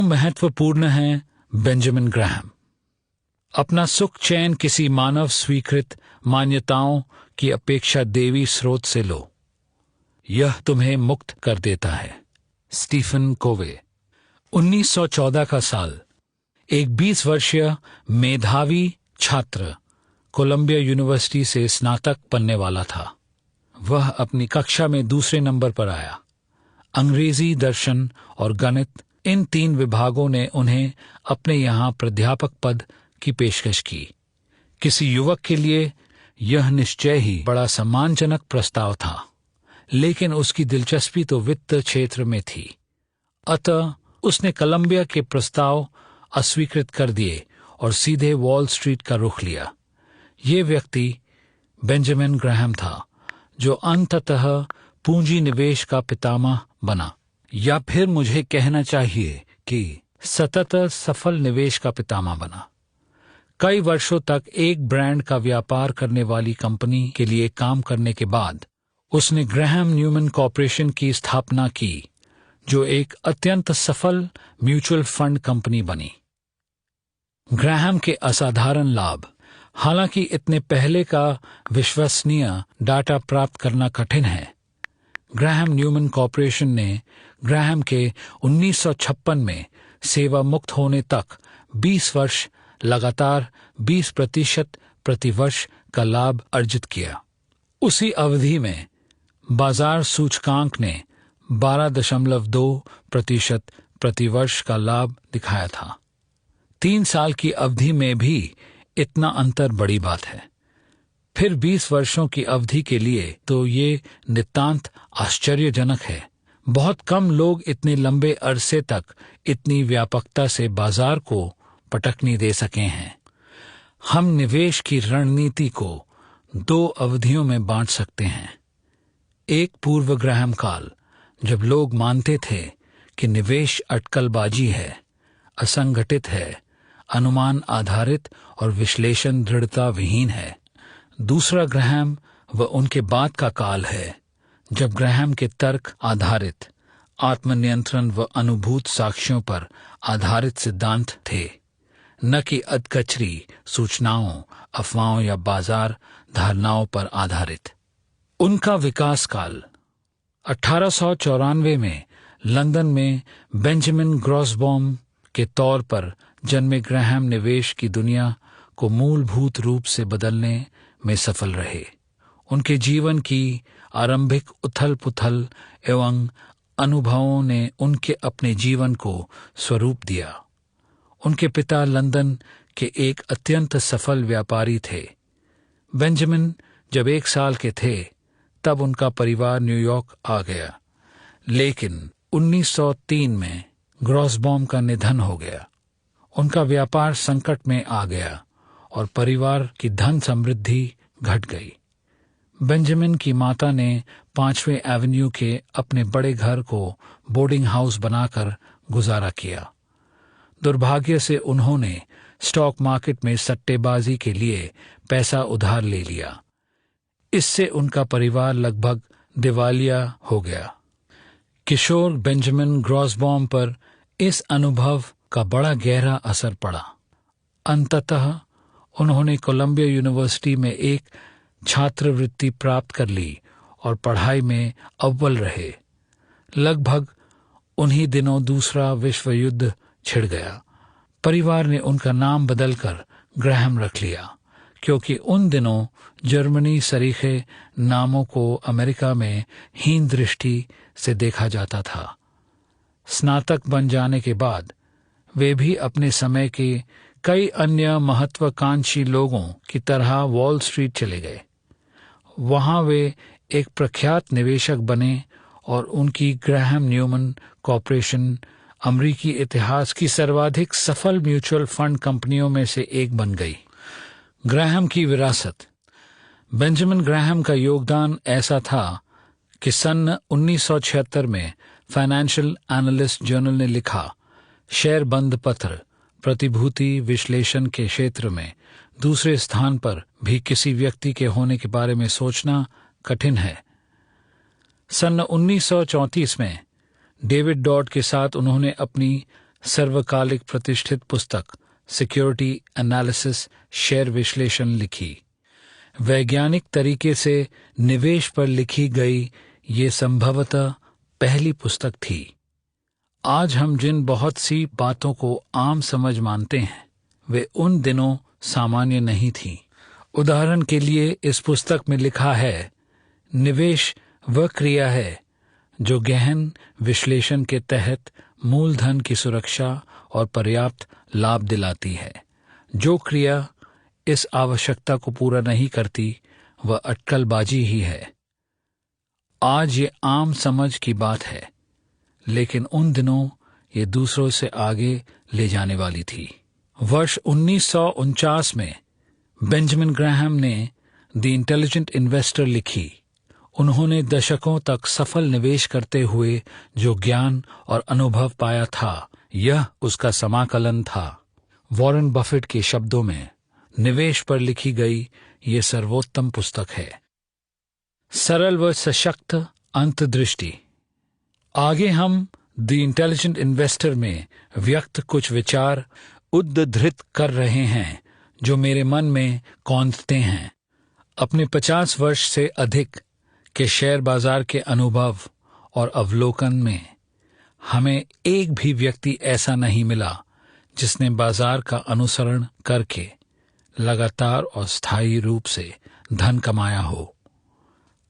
महत्वपूर्ण हैं Benjamin Graham. अपना सुख चैन किसी मानव स्वीकृत मान्यताओं की अपेक्षा देवी स्रोत से लो, यह तुम्हें मुक्त कर देता है। स्टीफन कोवे। 1914 का साल। एक 20 वर्षीय मेधावी छात्र कोलंबिया यूनिवर्सिटी से स्नातक बनने वाला था। वह अपनी कक्षा में दूसरे नंबर पर आया। अंग्रेजी, दर्शन और गणित, इन 3 विभागों ने उन्हें अपने यहाँ प्राध्यापक पद की पेशकश की। किसी युवक के लिए यह निश्चय ही बड़ा सम्मानजनक प्रस्ताव था, लेकिन उसकी दिलचस्पी तो वित्त क्षेत्र में थी। अतः उसने कोलंबिया के प्रस्ताव अस्वीकृत कर दिए और सीधे वॉल स्ट्रीट का रुख लिया। ये व्यक्ति बेंजामिन ग्राहम था, जो अंततः पूंजी निवेश का पितामह बना, या फिर मुझे कहना चाहिए कि सतत सफल निवेश का पितामह बना। कई वर्षों तक एक ब्रांड का व्यापार करने वाली कंपनी के लिए काम करने के बाद उसने ग्राहम न्यूमैन कॉर्पोरेशन की स्थापना की, जो एक अत्यंत सफल म्यूचुअल फंड कंपनी बनी। ग्राहम के असाधारण लाभ। हालांकि इतने पहले का विश्वसनीय डाटा प्राप्त करना कठिन है। ग्राहम न्यूमैन कॉर्पोरेशन ने ग्राहम के 1956 में सेवा मुक्त होने तक 20 वर्ष लगातार 20% प्रतिवर्ष का लाभ अर्जित किया। उसी अवधि में बाजार सूचकांक ने 12.2% प्रतिवर्ष का लाभ दिखाया था। 3 साल की अवधि में भी इतना अंतर बड़ी बात है। फिर 20 वर्षों की अवधि के लिए तो ये नितांत आश्चर्यजनक है। बहुत कम लोग इतने लंबे अरसे तक इतनी व्यापकता से बाजार को पटकनी दे सके हैं। हम निवेश की रणनीति को 2 अवधियों में बांट सकते हैं। एक पूर्व ग्राहम काल, जब लोग मानते थे कि निवेश अटकलबाजी है, असंगठित है, अनुमान आधारित और विश्लेषण दृढ़ता विहीन है। दूसरा ग्राहम व उनके बाद का काल है, जब ग्राहम के तर्क आधारित, आत्मनियंत्रण व अनुभूत साक्ष्यों पर आधारित सिद्धांत थे, न कि अधकचरी सूचनाओं, अफवाहों या बाजार धारणाओं पर आधारित। उनका विकास काल। 1894 में लंदन में बेंजामिन ग्रॉसबॉम के तौर पर जन्मे ग्राहम निवेश की दुनिया को मूलभूत रूप से बदलने में सफल रहे। उनके जीवन की आरंभिक उथल-पुथल एवं अनुभवों ने उनके अपने जीवन को स्वरूप दिया। उनके पिता लंदन के एक अत्यंत सफल व्यापारी थे। बेंजामिन जब 1 साल के थे तब उनका परिवार न्यूयॉर्क आ गया, लेकिन 1903 में ग्रॉसबॉम का निधन हो गया। उनका व्यापार संकट में आ गया और परिवार की धन समृद्धि घट गई। बेंजामिन की माता ने 5वें एवेन्यू के अपने बड़े घर को बोर्डिंग हाउस बनाकर गुजारा किया। दुर्भाग्य से उन्होंने स्टॉक मार्केट में सट्टेबाजी के लिए पैसा उधार ले लिया। इससे उनका परिवार लगभग दिवालिया हो गया। किशोर बेंजामिन ग्रॉसबॉम पर इस अनुभव का बड़ा गहरा असर पड़ा। अंततः उन्होंने कोलंबिया यूनिवर्सिटी में एक छात्रवृत्ति प्राप्त कर ली और पढ़ाई में अव्वल रहे। लगभग उन्हीं दिनों दूसरा विश्व युद्ध छिड़ गया। परिवार ने उनका नाम बदलकर ग्राहम रख लिया, क्योंकि उन दिनों जर्मनी सरीखे नामों को अमेरिका में हीन दृष्टि से देखा जाता था। स्नातक बन जाने के बाद वे भी अपने समय के कई अन्य महत्वाकांक्षी लोगों की तरह वॉल स्ट्रीट चले गए। वहां वे एक प्रख्यात निवेशक बने और उनकी ग्राहम न्यूमैन कॉर्पोरेशन अमेरिकी इतिहास की सर्वाधिक सफल म्यूचुअल फंड कंपनियों में से एक बन गई। ग्राहम की विरासत। बेंजामिन ग्राहम का योगदान ऐसा था कि सन 1976 में फाइनेंशियल एनालिस्ट जर्नल ने लिखा, शेयर बंद पत्र प्रतिभूति विश्लेषण के क्षेत्र में दूसरे स्थान पर भी किसी व्यक्ति के होने के बारे में सोचना कठिन है। सन 1934 में डेविड डॉड के साथ उन्होंने अपनी सर्वकालिक प्रतिष्ठित पुस्तक सिक्योरिटी एनालिसिस शेयर विश्लेषण लिखी। वैज्ञानिक तरीके से निवेश पर लिखी गई ये संभवतः पहली पुस्तक थी। आज हम जिन बहुत सी बातों को आम समझ मानते हैं वे उन दिनों सामान्य नहीं थी। उदाहरण के लिए इस पुस्तक में लिखा है, निवेश वह क्रिया है जो गहन विश्लेषण के तहत मूलधन की सुरक्षा और पर्याप्त लाभ दिलाती है। जो क्रिया इस आवश्यकता को पूरा नहीं करती वह अटकलबाजी ही है। आज ये आम समझ की बात है, लेकिन उन दिनों ये दूसरों से आगे ले जाने वाली थी। वर्ष 1949 में बेंजामिन ग्राहम ने द इंटेलिजेंट इन्वेस्टर लिखी। उन्होंने दशकों तक सफल निवेश करते हुए जो ज्ञान और अनुभव पाया था, यह उसका समाकलन था। वॉरेन बफेट के शब्दों में निवेश पर लिखी गई ये सर्वोत्तम पुस्तक है। सरल व सशक्त अंतर्दृष्टि। आगे हम द इंटेलिजेंट इन्वेस्टर में व्यक्त कुछ विचार उद्धृत कर रहे हैं जो मेरे मन में कौंधते हैं। अपने 50 वर्ष से अधिक के शेयर बाजार के अनुभव और अवलोकन में हमें एक भी व्यक्ति ऐसा नहीं मिला जिसने बाजार का अनुसरण करके लगातार और स्थायी रूप से धन कमाया हो।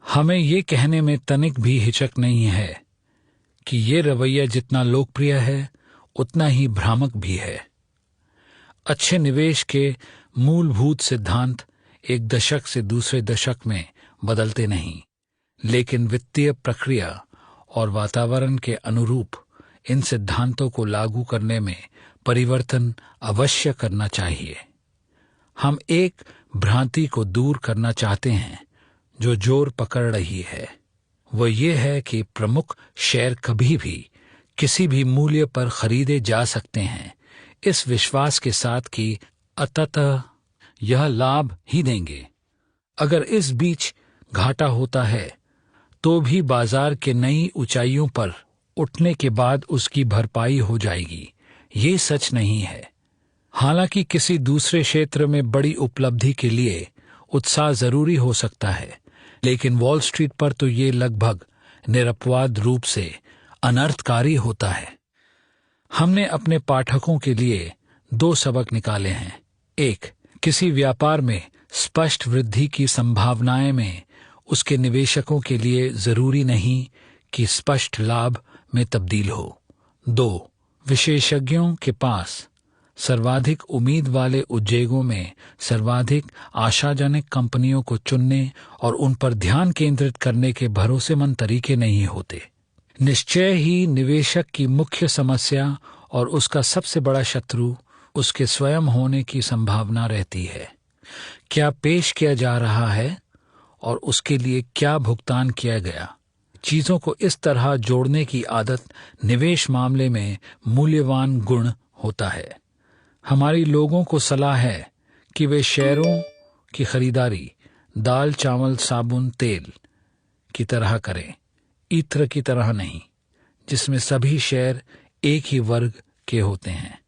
हमें ये कहने में तनिक भी हिचक नहीं है कि ये रवैया जितना लोकप्रिय है उतना ही भ्रामक भी है। अच्छे निवेश के मूलभूत सिद्धांत एक दशक से दूसरे दशक में बदलते नहीं, लेकिन वित्तीय प्रक्रिया और वातावरण के अनुरूप इन सिद्धांतों को लागू करने में परिवर्तन अवश्य करना चाहिए। हम एक भ्रांति को दूर करना चाहते हैं जो जोर पकड़ रही है। वह ये है कि प्रमुख शेयर कभी भी किसी भी मूल्य पर खरीदे जा सकते हैं, इस विश्वास के साथ कि अंततः यह लाभ ही देंगे। अगर इस बीच घाटा होता है तो भी बाजार के नई ऊंचाइयों पर उठने के बाद उसकी भरपाई हो जाएगी। ये सच नहीं है। हालांकि किसी दूसरे क्षेत्र में बड़ी उपलब्धि के लिए उत्साह जरूरी हो सकता है, लेकिन वॉल स्ट्रीट पर तो ये लगभग निरपवाद रूप से अनर्थकारी होता है। हमने अपने पाठकों के लिए 2 सबक निकाले हैं। एक, किसी व्यापार में स्पष्ट वृद्धि की संभावनाएं में उसके निवेशकों के लिए जरूरी नहीं कि स्पष्ट लाभ में तब्दील हो। 2, विशेषज्ञों के पास सर्वाधिक उम्मीद वाले उद्योगों में सर्वाधिक आशाजनक कंपनियों को चुनने और उन पर ध्यान केंद्रित करने के भरोसेमंद तरीके नहीं होते। निश्चय ही निवेशक की मुख्य समस्या और उसका सबसे बड़ा शत्रु उसके स्वयं होने की संभावना रहती है। क्या पेश किया जा रहा है और उसके लिए क्या भुगतान किया गया। चीजों को इस तरह जोड़ने की आदत निवेश मामले में मूल्यवान गुण होता है। हमारी लोगों को सलाह है कि वे शेयरों की खरीदारी दाल, चावल, साबुन, तेल की तरह करें, इत्र की तरह नहीं, जिसमें सभी शेयर एक ही वर्ग के होते हैं।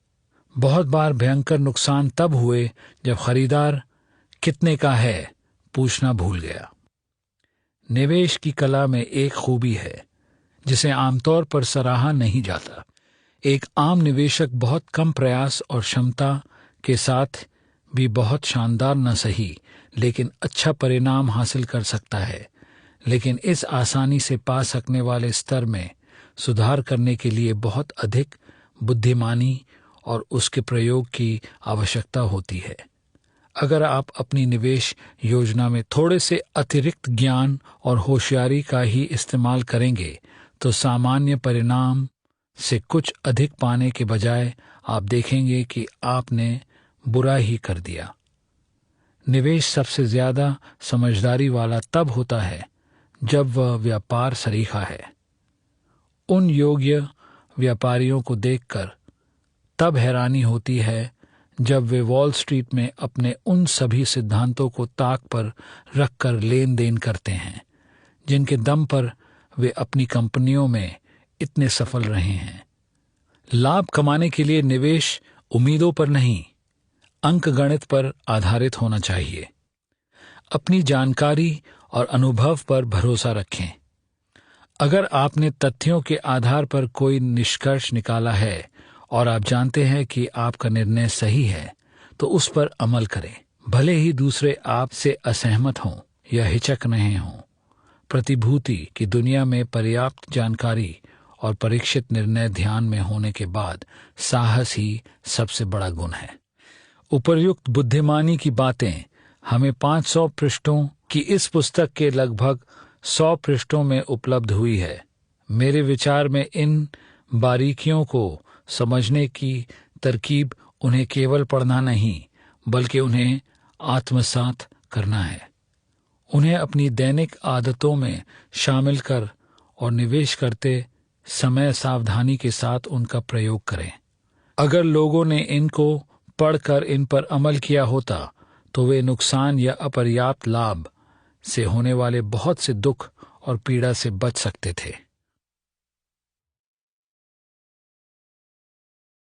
बहुत बार भयंकर नुकसान तब हुए जब खरीदार कितने का है पूछना भूल गया। निवेश की कला में एक खूबी है जिसे आमतौर पर सराहा नहीं जाता। एक आम निवेशक बहुत कम प्रयास और क्षमता के साथ भी बहुत शानदार न सही लेकिन अच्छा परिणाम हासिल कर सकता है, लेकिन इस आसानी से पा सकने वाले स्तर में सुधार करने के लिए बहुत अधिक बुद्धिमानी और उसके प्रयोग की आवश्यकता होती है। अगर आप अपनी निवेश योजना में थोड़े से अतिरिक्त ज्ञान और होशियारी का ही इस्तेमाल करेंगे तो सामान्य परिणाम से कुछ अधिक पाने के बजाय आप देखेंगे कि आपने बुरा ही कर दिया। निवेश सबसे ज्यादा समझदारी वाला तब होता है जब वह व्यापार सरीखा है। उन योग्य व्यापारियों को देखकर तब हैरानी होती है जब वे वॉल स्ट्रीट में अपने उन सभी सिद्धांतों को ताक पर रखकर लेन देन करते हैं जिनके दम पर वे अपनी कंपनियों में इतने सफल रहे हैं। लाभ कमाने के लिए निवेश उम्मीदों पर नहीं, अंकगणित पर आधारित होना चाहिए। अपनी जानकारी और अनुभव पर भरोसा रखें। अगर आपने तथ्यों के आधार पर कोई निष्कर्ष निकाला है और आप जानते हैं कि आपका निर्णय सही है, तो उस पर अमल करें, भले ही दूसरे आपसे असहमत हों या हिचक रहे हों। प्रतिभूति की दुनिया में पर्याप्त जानकारी और परीक्षित निर्णय ध्यान में होने के बाद साहस ही सबसे बड़ा गुण है। उपर्युक्त बुद्धिमानी की बातें हमें 500 पृष्ठों की इस पुस्तक के लगभग 100 पृष्ठों में उपलब्ध हुई है। मेरे विचार में इन बारीकियों को समझने की तरकीब उन्हें केवल पढ़ना नहीं, बल्कि उन्हें आत्मसात करना है। उन्हें अपनी दैनिक आदतों में शामिल कर और निवेश करते समय सावधानी के साथ उनका प्रयोग करें। अगर लोगों ने इनको पढ़कर इन पर अमल किया होता तो वे नुकसान या अपर्याप्त लाभ से होने वाले बहुत से दुख और पीड़ा से बच सकते थे।